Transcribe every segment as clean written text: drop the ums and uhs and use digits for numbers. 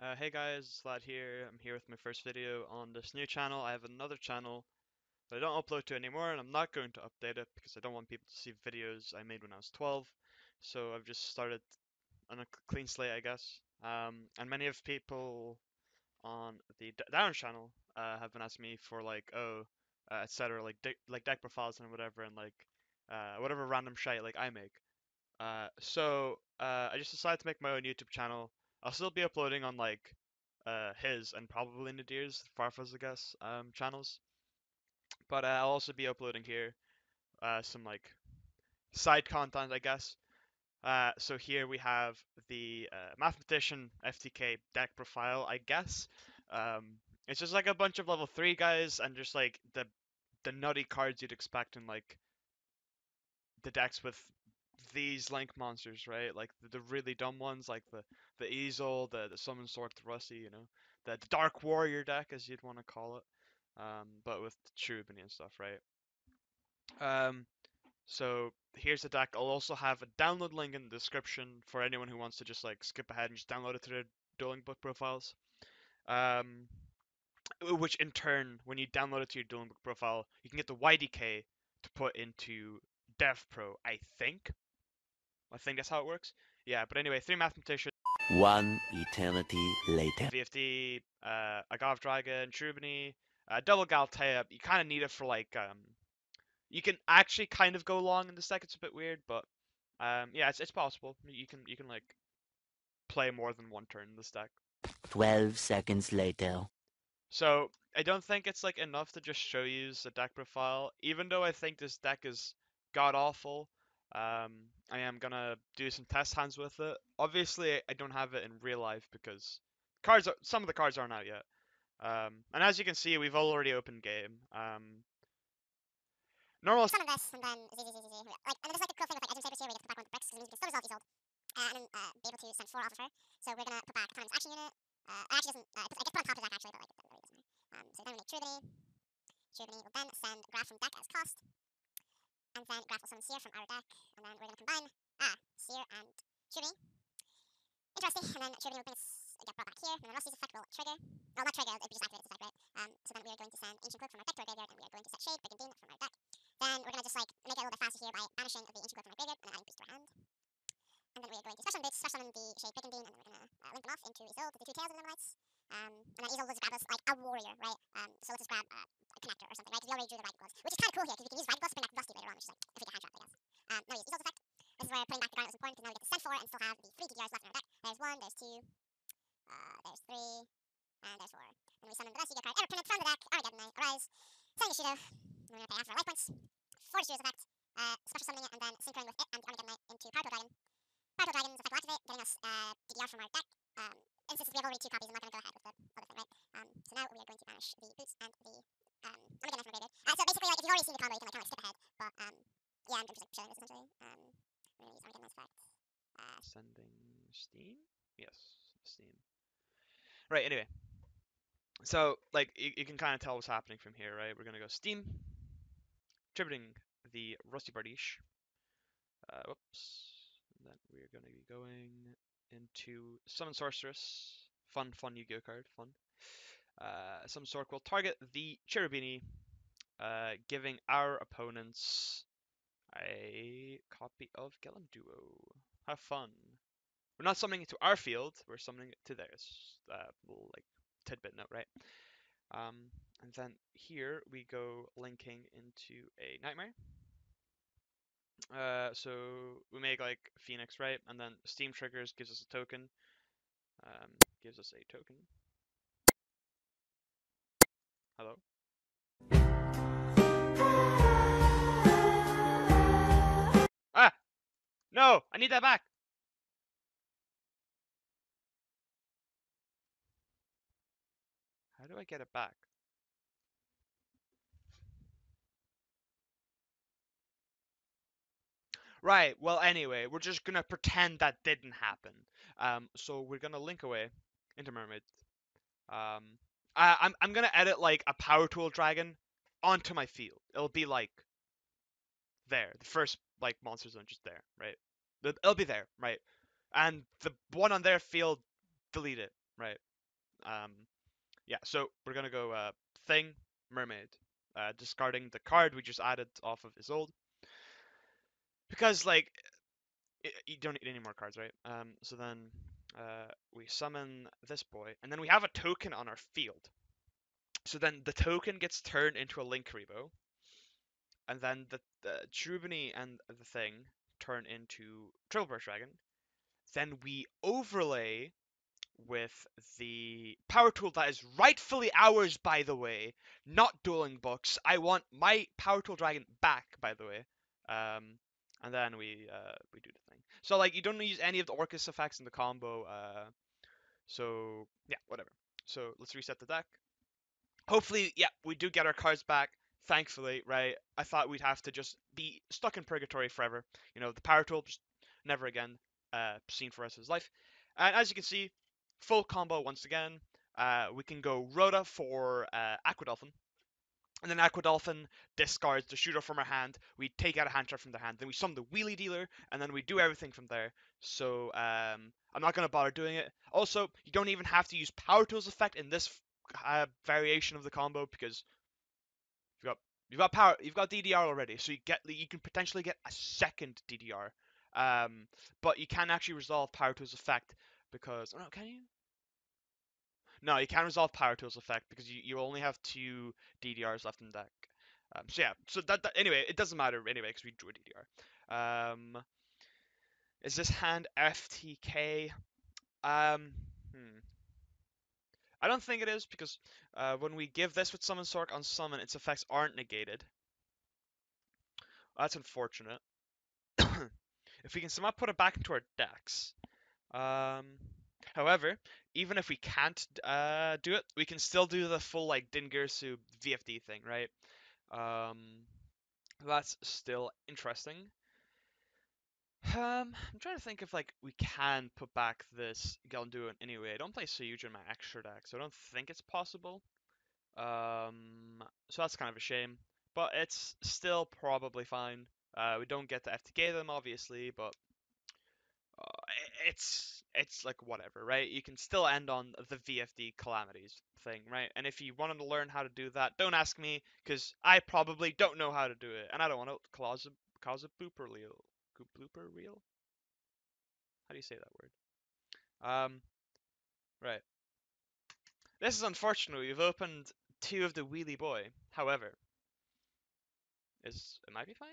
Hey guys, it's Lad here. I'm here with my first video on this new channel. I have another channel that I don't upload to anymore, and I'm not going to update it because I don't want people to see videos I made when I was 12. So I've just started on a clean slate, I guess. And many of people on the DANE channel have been asking me for like, etc., like deck profiles and whatever, and like whatever random shit like I make. I just decided to make my own YouTube channel. I'll still be uploading on like his and probably Nadir's, Farfa's I guess, channels. But I'll also be uploading here some like side content, I guess. So here we have the mathematician FTK deck profile, I guess. Um, it's just like a bunch of level 3 guys and just like the nutty cards you'd expect in like the decks with these link monsters, right? Like the really dumb ones, like the Easel, the Summon Sword, the Rusty, the Dark Warrior deck, as you'd want to call it, but with Cherubini and stuff, right? Um, so here's the deck. I'll also have a download link in the description for anyone who wants to just like skip ahead and just download it to their dueling book profiles. Um, which in turn, when you download it to your dueling book profile, you can get the YDK to put into Dev Pro, I think. I think that's how it works. Yeah, but anyway, three mathematicians, One eternity later. VFD, Agave Dragon, Cherubini, double Galtea. You kind of need it for like you can actually kind of go long in this deck. It's a bit weird, but yeah, it's possible. You can like play more than one turn in this deck. 12 seconds later. So I don't think it's like enough to just show you the deck profile, even though I think this deck is god awful. I am gonna do some test hands with it. Obviously, I don't have it in real life because some of the cards aren't out yet. And as you can see, we've already opened game. Normal. Summon this, and then Z. Like, and there's like a cool thing with like Edging Sabers here, where you have to put back one of the bricks, because it means you can still resolve these old, and then be able to send 4 off of her. So we're gonna put back Economy's action unit. It actually doesn't, it gets put on top of that actually, but like, it really doesn't matter. So then we make Cherubini. Cherubini will then send Graph from deck as cost, and then Graph will summon Seer from our deck, and then we're gonna combine, Seer and Cherubini. Interesting, and then Cherubini will get brought back here, and then Rusty's effect will trigger. Well, not trigger, it'll be just activate this effect, right? So then we are going to send Ancient Cloak from our deck to our graveyard, and we are going to set Shade, Breaking Dean from our deck. Then we're going to just like make it a little bit faster here by banishing the Ancient Cloak from our graveyard and then adding Boost to our hand. And then we are going to special summon Boots, special summon the Shade Breaking Dean, and then we're going to link them off into Isolde, the two tails of the Lights. And then Isolde will just grab us like a warrior, right? So let's just grab a connector or something, right? Because we already drew the Ragged Gloves, which is kind of cool here, because we can use Ragged Gloves to bring back Rusty later on, which is like if we get hand trap, I guess. Now we use Isolde's effect. This is where putting back the garnet was important, because now we get to send 4 and still have the 3 DDRs left in our deck. There's 1, there's 2, there's 3, and there's 4. And we summon the best Yugioh card ever printed from the deck, Armageddon Knight, Arise, sending Yugioh. We're going to pay half of our life points for Yugioh's effect, special summoning it, and then synchroning with it and the Armageddon Knight into Power Dragon. Power Dragon's effect will activate, getting us DDR from our deck. And since we have already 2 copies, I'm not going to go ahead with the other thing, right? So now we are going to banish the Boots and the Armageddon Knight from our graveyard. So basically, like, if you've already seen the combo, you can like kind of skip ahead. But yeah, I'm just like showing this essentially. We're going to use Armageddon Knight's effect. Sending Steam? Yes, Steam. Right, anyway. So, like, you can kind of tell what's happening from here, right? We're gonna go Steam, tributing the Rusty Bardiche. Whoops. And then we're gonna be going into Summon Sorceress. Fun Yu-Gi-Oh card, fun. Summon Sorc will target the Cherubini, giving our opponents a copy of Gellum Duo. Have fun. We're not summoning it to our field, we're summoning it to theirs. Little, like, tidbit note, right? And then here we go linking into a Nightmare. So we make like Phoenix, right? And then Steam triggers, gives us a token. Gives us a token. Hello? Ah! No! I need that back! How do I get it back? Right, well anyway, we're just gonna pretend that didn't happen. So we're gonna link away into Mermaid. I'm gonna edit like a Power Tool Dragon onto my field. It'll be like there, the first like monster zone just there, right? It'll be there, right? And the one on their field, delete it, right? Yeah, so we're gonna go Thing, Mermaid, discarding the card we just added off of Isolde. Because, like, you don't need any more cards, right? So then we summon this boy, and then we have a token on our field. So then the token gets turned into a Link Rebo, and then the Cherubini and the Thing turn into Triple Burst Dragon. Then we overlay with the power tool that is rightfully ours, by the way, not Dueling Books. I want my power tool dragon back, by the way. And then we do the thing. So like you don't use any of the Orcus effects in the combo. So yeah, whatever. So let's reset the deck. Hopefully, yeah, we do get our cards back. Thankfully, right? I thought we'd have to just be stuck in purgatory forever. You know, the power tool just never again seen for us as life. And as you can see, full combo once again. We can go Rhoda for Aqua Dolphin, and then Aqua Dolphin discards the shooter from our hand. We take out a hand trap from their hand. Then we summon the wheelie dealer, and then we do everything from there. So I'm not gonna bother doing it. Also, you don't even have to use Power Tools effect in this variation of the combo because you've got you've got DDR already, so you can potentially get a second DDR. But you can actually resolve Power Tools effect because oh no, can you? No, you can't resolve Power Tools effect because you only have two DDRs left in the deck. So yeah, so that anyway, it doesn't matter anyway because we drew a DDR. Is this hand FTK? Um, hmm. I don't think it is because when we give this with Summon Sork on summon, its effects aren't negated. That's unfortunate. If we can somehow put it back into our decks. Um, However, even if we can't do it, we can still do the full like Dingirsu VFD thing, right? Um, that's still interesting. I'm trying to think if like we can put back this Galduin anyway. I don't play Soyuja in my extra deck, so I don't think it's possible. So that's kind of a shame, but it's still probably fine. We don't get to FTK them obviously, but it's like whatever, right? You can still end on the VFD calamities thing, right? And if you wanted to learn how to do that, don't ask me because I probably don't know how to do it, and I don't want to cause a blooper reel. Blooper reel? How do you say that word? Right. This is unfortunate. We've opened two of the Wheelie Boy. However, it might be fine.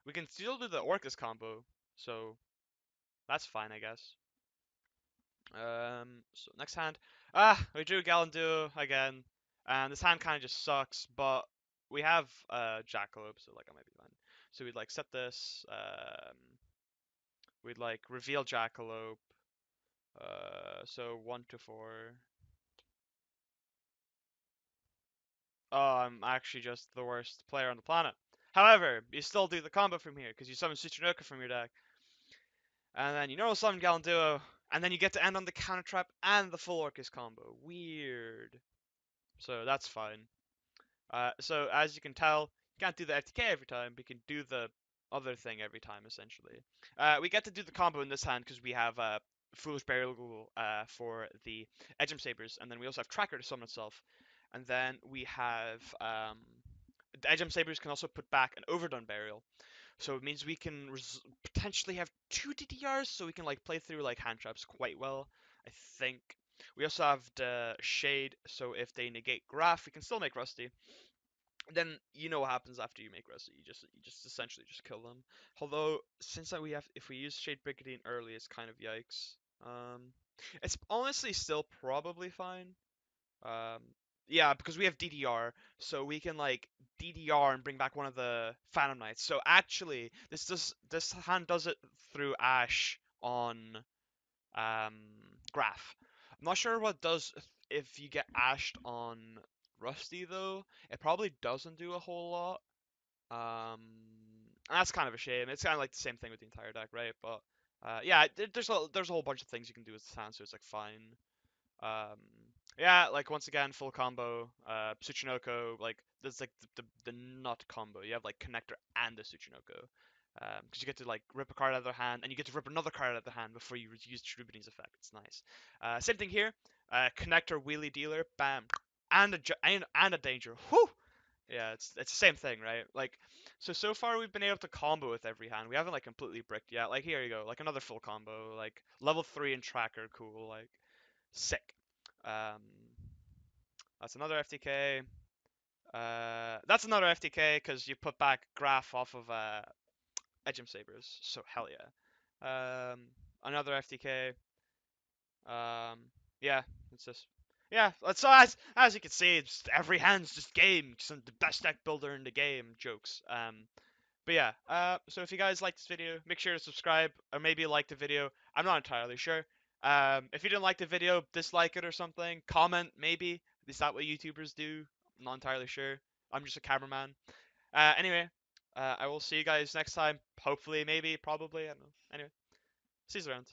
We can still do the Orcus combo, so that's fine, I guess. So next hand. We drew Galanduo again, and this hand kind of just sucks, but we have Jackalope, so like I might be fine. So we'd like set this. We'd like reveal Jackalope. So 1 to 4. Oh, I'm actually just the worst player on the planet. However, you still do the combo from here because you summon Tsuchinoka from your deck, and then you normal summon Galanduo, and then you get to end on the counter trap and the full Orcus combo. Weird. So that's fine. So as you can tell, you can't do the FTK every time, but you can do the other thing every time, essentially. We get to do the combo in this hand because we have Foolish Burial for the Edgem Sabers, and then we also have Tracker to summon itself. And then we have the Edgem Sabers can also put back an Overdone Burial. So it means we can potentially have two DDRs, so we can like play through like hand traps quite well, I think. We also have the Shade, so if they negate Graph, we can still make Rusty. Then you know what happens after you make Rusty. You just essentially just kill them. Although since that we have, if we use Shade Brigandine early, it's kind of yikes. It's honestly still probably fine. Um, yeah, because we have DDR, so we can like DDR and bring back one of the Phantom Knights. So actually, this hand does it through Ash on um, Graph. I'm not sure what does if you get Ashed on Rusty though. It probably doesn't do a whole lot. Um, that's kind of a shame. It's kind of like the same thing with the entire deck, right? But yeah, there's a whole bunch of things you can do with this hand, so it's like fine. Um, yeah, like once again, full combo. Tsuchinoko, like there's like the nut combo. You have like connector and the Tsuchinoko. Because you get to like rip a card out of their hand, and you get to rip another card out of their hand before you use Cherubini's effect. It's nice. Same thing here. Connector wheelie dealer, bam, and a danger. Whew! Yeah, it's the same thing, right? Like, so far we've been able to combo with every hand. We haven't like completely bricked yet. Like here you go, like another full combo, like level 3 in tracker, cool, like sick. Um, that's another FTK. That's another FTK because you put back Graph off of Edgem Sabers, so hell yeah. Another FTK. Um, yeah, it's just yeah. So as you can see, it's just every hand's just game. Some the best deck builder in the game. Jokes. But yeah. So if you guys like this video, make sure to subscribe or maybe like the video. I'm not entirely sure. If you didn't like the video, dislike it or something. Comment maybe. Is that what YouTubers do? I'm not entirely sure. I'm just a cameraman. Anyway, I will see you guys next time. Hopefully, maybe, probably. I don't know. Anyway, see you around.